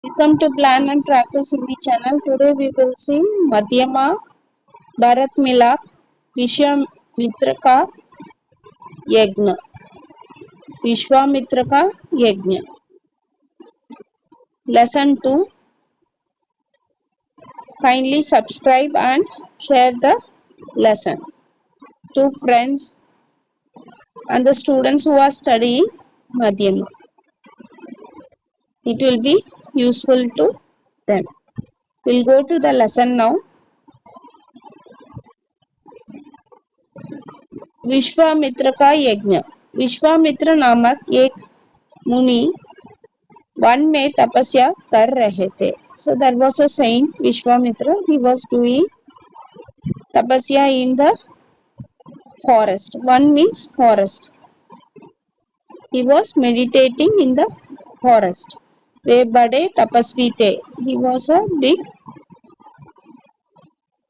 Welcome to Plan and Practice Hindi channel. Today we will see Madhyama Bharat Milap Vishwamitra का यज्ञ विश्वामित्र का यज्ञ Lesson 2. Kindly subscribe and share the lesson to friends and the students who are studying Madhyama. It will be useful to them. We'll go to the lesson now. Vishwamitra का यज्ञ. विश्वामित्र नामक एक मुनि one में तपस्या कर रहे थे. So there was a saint Vishwamitra. He was doing tapasya in the forest. One means forest. He was meditating in the forest. वे बड़े तपस्वी थे. He was a big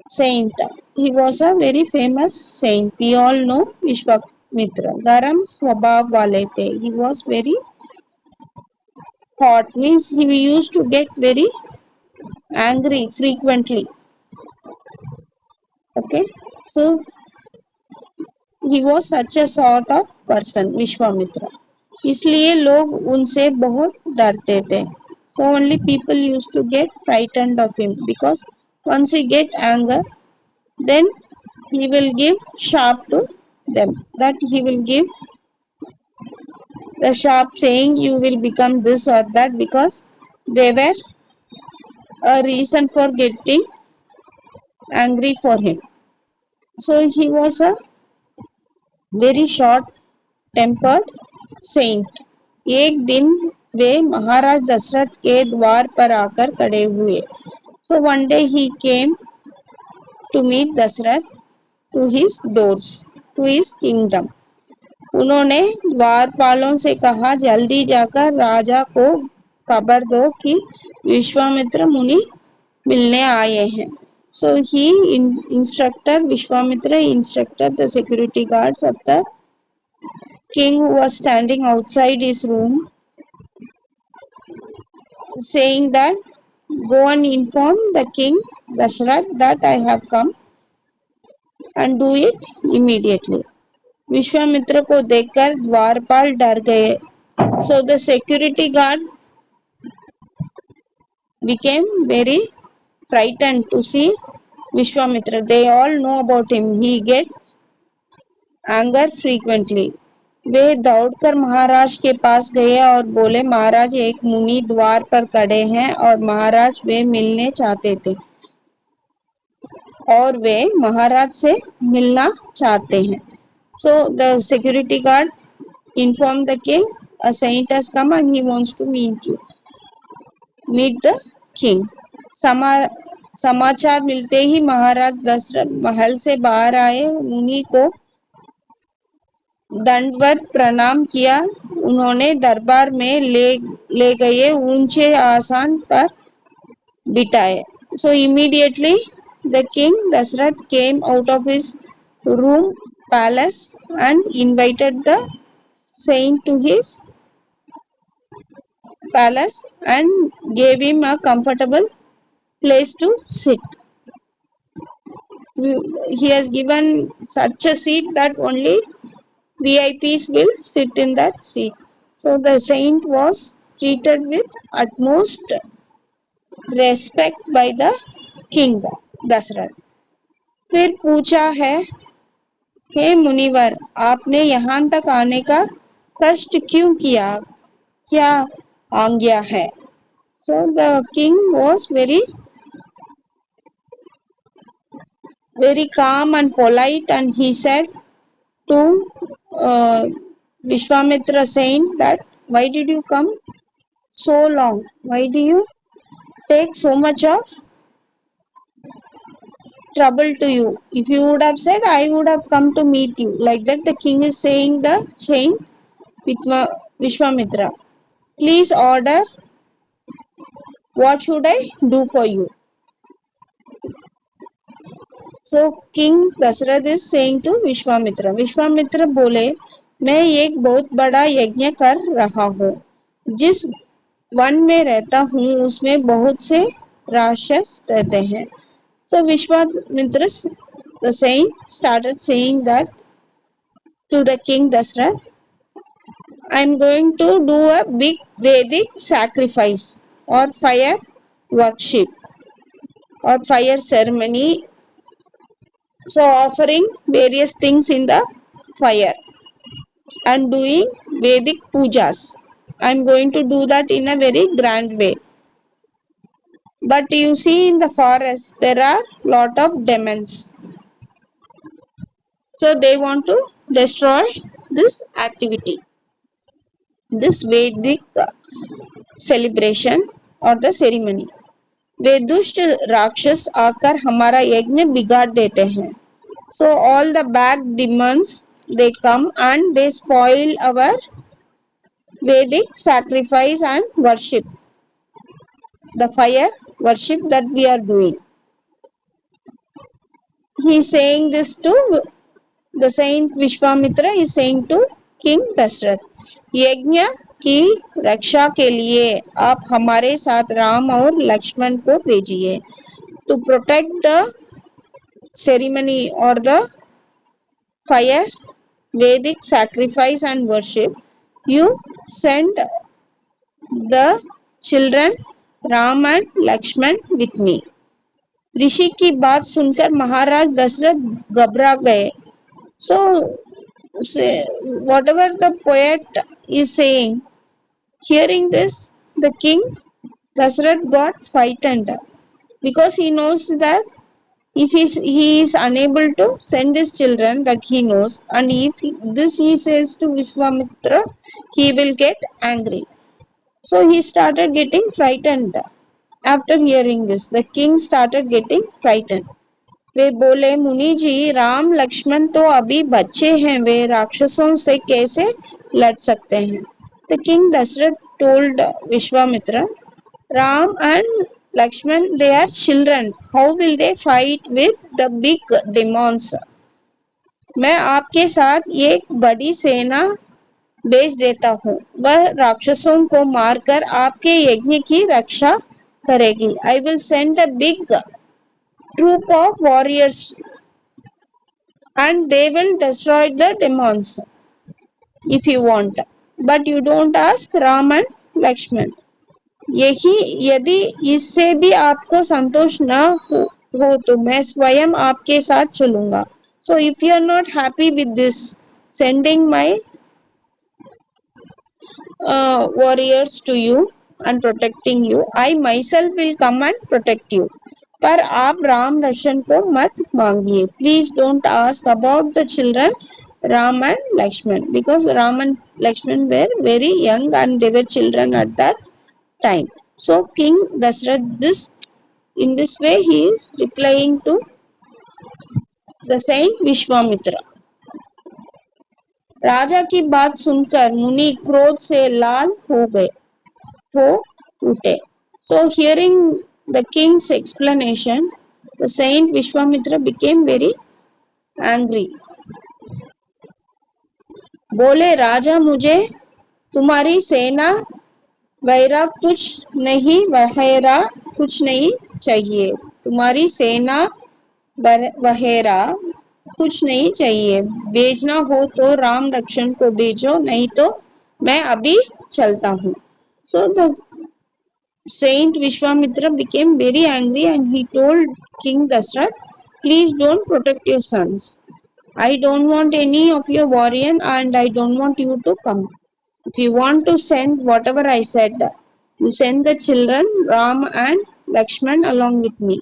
saint. He was a very famous saint. We all know Vishwamitra. गरम स्वभाव वाले थे. He was very hot. Means he used to get very angry frequently. Okay. So he was such a sort of person, Vishwamitra. इसलिए लोग उनसे बहुत डरते थे. So only people used to get frightened of him because once he get anger, then he will give sharp to them. That he will give the sharp saying you will become this or that because they were a reason for getting angry for him. So he was a very short tempered saint. एक दिन वे महाराज दशरथ के द्वार पर आकर खड़े हुए. So one day he came to meet Dasharath to his doors to his kingdom. उन्होंने द्वारपालों से कहा जल्दी जाकर राजा को खबर दो कि विश्वामित्र मुनि मिलने आए हैं. So he instructor Vishwamitra instructed the security guards of the king who was standing outside his room, saying that go and inform the king Dashrath that I have come and do it immediately. Vishwamitra को देखकर द्वारपाल डर गए. So the security guard became very frightened to see Vishwamitra. They all know about him. He gets anger frequently. वे दौड़कर महाराज के पास गए और बोले महाराज एक मुनि द्वार पर खड़े हैं और महाराज वे मिलने चाहते थे और वे महाराज से मिलना चाहते हैं. So the security guard inform the king a saint has come and he wants to meet the king. समाचार मिलते ही महाराज दशरथ महल से बाहर आए. मुनि को दंडवत प्रणाम किया. उन्होंने दरबार में ले गए ऊंचे आसन पर बिठाए. So immediately the king Dasharath came out of his room palace and invited the saint to his palace and gave him a comfortable place to sit. He has given such a seat that only VIPs will sit in that seat. So the saint was treated with utmost respect by the king Dashrath. फिर पूछा है हे मुनिवर आपने यहाँ तक आने का कष्ट क्यों किया, क्या आज्ञा है. So the king was very calm and polite and he said to Vishwamitra saint that why did you come so long? Why do you take so much of trouble to you? If you would have said I would have come to meet you. Like that the king is saying the saint Vishwamitra, please order what should I do for you. So King Dashrath is saying to Vishwamitra. Vishwamitra बोले मैं एक बहुत बड़ा यज्ञ कर रहा हूँ. जिस वन में रहता हूँ, उसमें बहुत से राक्षस रहते हैं. So Vishwamitra, the saint, started saying that to the king Dasrath, I am going to do a big Vedic sacrifice or fire worship or fire ceremony. So offering various things in the fire and doing Vedic pujas. I am going to do that in a very grand way. But you see, in the forest there are lot of demons. So they want to destroy this activity, this Vedic celebration or the ceremony. वे दुष्ट राक्षस आकर हमारा यज्ञ बिगाड़ देते हैं. So all the bad demons, they come and they spoil our Vedic sacrifice and worship, the fire worship that we are doing. He is saying this to the saint Vishwamitra is saying to King Dashrath, यज्ञ की रक्षा के लिए आप हमारे साथ राम और लक्ष्मण को भेजिए. To protect the ceremony or the fire, Vedic sacrifice and worship, you send the children Ram and Lakshman with me. ऋषि की बात सुनकर महाराज दशरथ घबरा गए. So whatever the poet is saying, hearing this, the king Dashrath got frightened because he knows that if he is unable to send his children, that he knows, and if he says to Vishwamitra, he will get angry. So he started getting frightened. After hearing this, the king started getting frightened. वे बोले, मुनि जी, राम लक्ष्मण तो अभी बच्चे हैं, वे राक्षसों से कैसे लड़ सकते हैं. The king Dashrath told Vishwamitra, Ram and Lakshman, they are children. How will they fight with the big demons? मैं आपके साथ एक बड़ी सेना भेज देता हूँ. वह राक्षसों को मारकर आपके यज्ञ की रक्षा करेगी. I will send a big troop of warriors and they will destroy the demons if you want. But you don't ask Ram and Lakshman. यही यदि इससे भी आपको संतोष न हो तो मैं स्वयं आपके साथ चलूंगा. So if you are not happy with this, sending my warriors to you and protecting you, I myself will come and protect you. पर आप राम लक्ष्मण को मत मांगिए. Please don't ask about the children Ram and Lakshman, because Ram and Lakshman were very young and they were children at that time. So King Dashrath, in this way he is replying to the saint Vishwamitra. राजा की बात सुनकर मुनि क्रोध से लाल हो उठे. So hearing the king's explanation, the saint Vishwamitra became very angry. बोले, राजा, मुझे तुम्हारी सेना वगैरह कुछ नहीं चाहिए. तुम्हारी सेना वगैरह कुछ नहीं चाहिए. भेजना हो तो राम लक्ष्मण को भेजो, नहीं तो मैं अभी चलता हूँ. So the saint Vishwamitra became very angry and he told King Dashrath, please don't protect your sons. I don't want any of your warrior and I don't want you to come. If you want to send whatever I said, you send the children Ram and Lakshman along with me.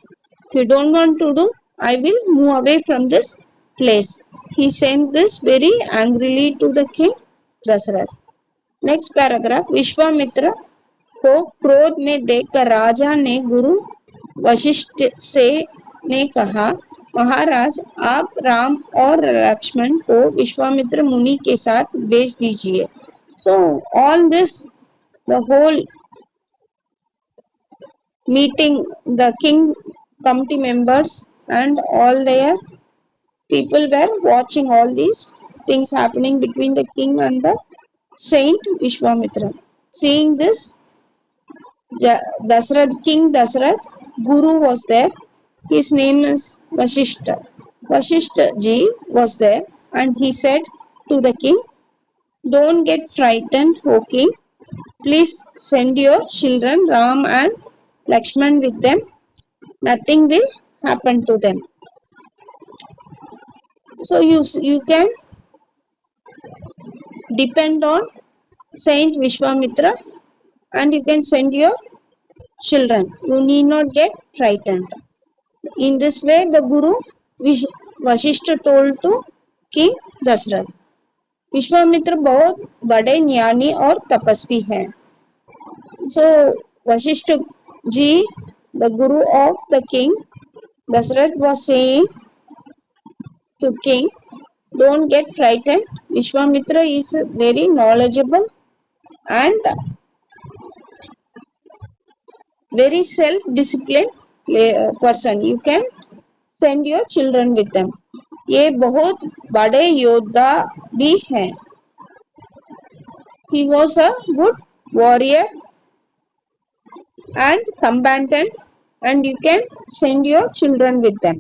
If you don't want to do, I will move away from this place. He sent this very angrily to the king Dashrath. Next paragraph, Vishwamitra को क्रोध में देखकर राजा ने गुरु वशिष्ठ से ने कहा, महाराज, आप राम और लक्ष्मण को विश्वामित्र मुनि के साथ भेज दीजिए. So all this, the whole meeting, the king committee members and all their people were watching all these things happening between the king and the saint Vishwamitra. Seeing this, Dasarath, King Dasarath, Guru was there. His name is Vashishta. Vashishta ji was there and he said to the king, "Don't get frightened, O king. Please send your children Ram and Lakshman with them. Nothing will happen to them." So you can depend on Saint Vishwamitra and you can send your children. You need not get frightened. In this way, the Guru Vashishta told to King Dasrath. Vishwamitra बहुत बड़े ज्ञानी और तपस्वी हैं. So Vashishta ji, the Guru of the king Dasrath, was saying to king, "Don't get frightened. Vishwamitra is very knowledgeable and very self-disciplined person. You can send your children with them. ये बहुत बड़े योद्धा भी हैं. He was a good warrior and combatant and you can send your children with them."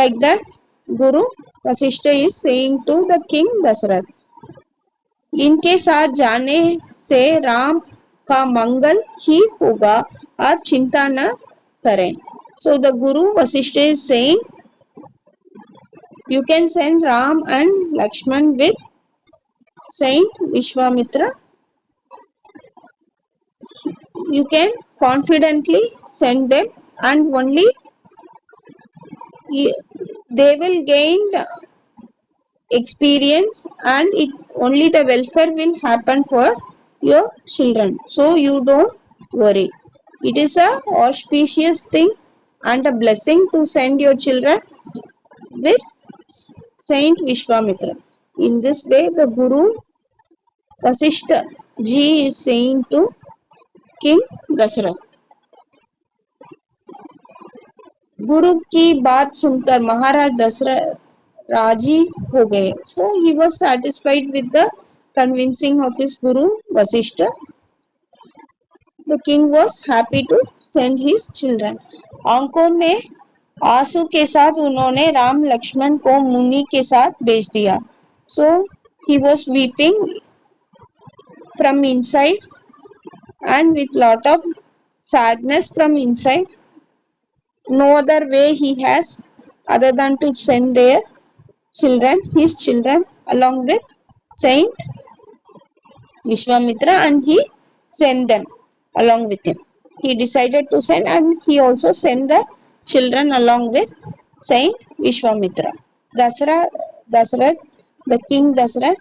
Like that, Guru Vasishta is saying to the king Dasarath. इनके साथ जाने से राम का मंगल ही होगा, आप चिंता न करें. So the Guru Vasishta is saying, you can send Ram and Lakshman with Saint Vishwamitra. You can confidently send them and only they will gain experience and only the welfare will happen for your children. So you don't worry. It is a auspicious thing and a blessing to send your children with Saint Vishwamitra. In this way, the Guru Vasishta ji is saying to King Dasarath. गुरु की बात सुनकर महाराज दशरथ राजी हो गए. So he was satisfied with the convincing of his Guru Vasishta. The king was happy to send his children. आंखों में आंसू के साथ उन्होंने राम लक्ष्मण को मुनि के साथ भेज दिया. So he was weeping from inside and with lot of sadness from inside. No other way he has other than to send their children, his children, along with Saint Vishwamitra, and he sent them along with him. He decided to send and he also sent the children along with Saint Vishwamitra. Dasarath, the king Dasarath,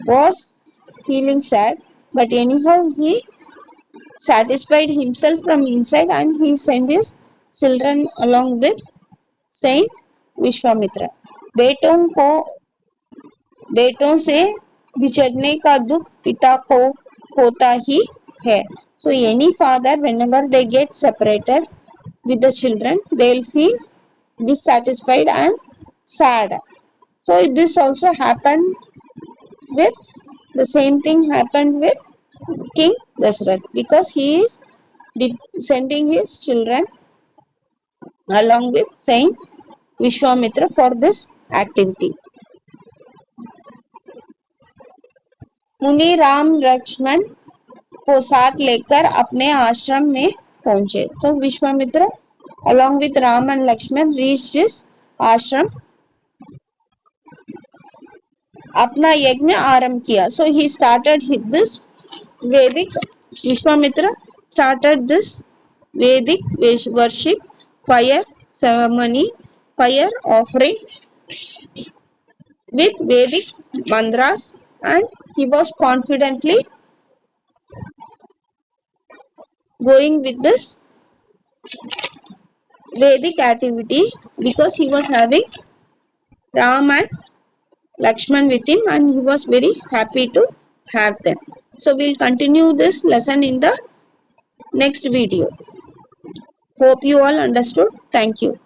was feeling sad, but anyhow he satisfied himself from inside and he sent his children along with Saint Vishwamitra. बेटों से बिछड़ने का दुख पिता को होता ही है. So any father, whenever they get separated with the children, they will feel dissatisfied and sad. So this also happened with the same thing happened with King Dasarath, because he is sending his children along with Saint Vishwamitra for this activity. मुनि राम लक्ष्मण को साथ लेकर अपने आश्रम में पहुंचे. तो Vishwamitra along with Ram and Lakshman reached his ashram. अपना यज्ञ आरंभ किया. So he started this Vedic. Vishwamitra started this Vedic worship, fire ceremony, fire offering with Vedic mantras, and he was confidently going with this Vedic activity because he was having Ram and Lakshman with him and he was very happy to have them. So we'll continue this lesson in the next video. Hope you all understood. Thank you.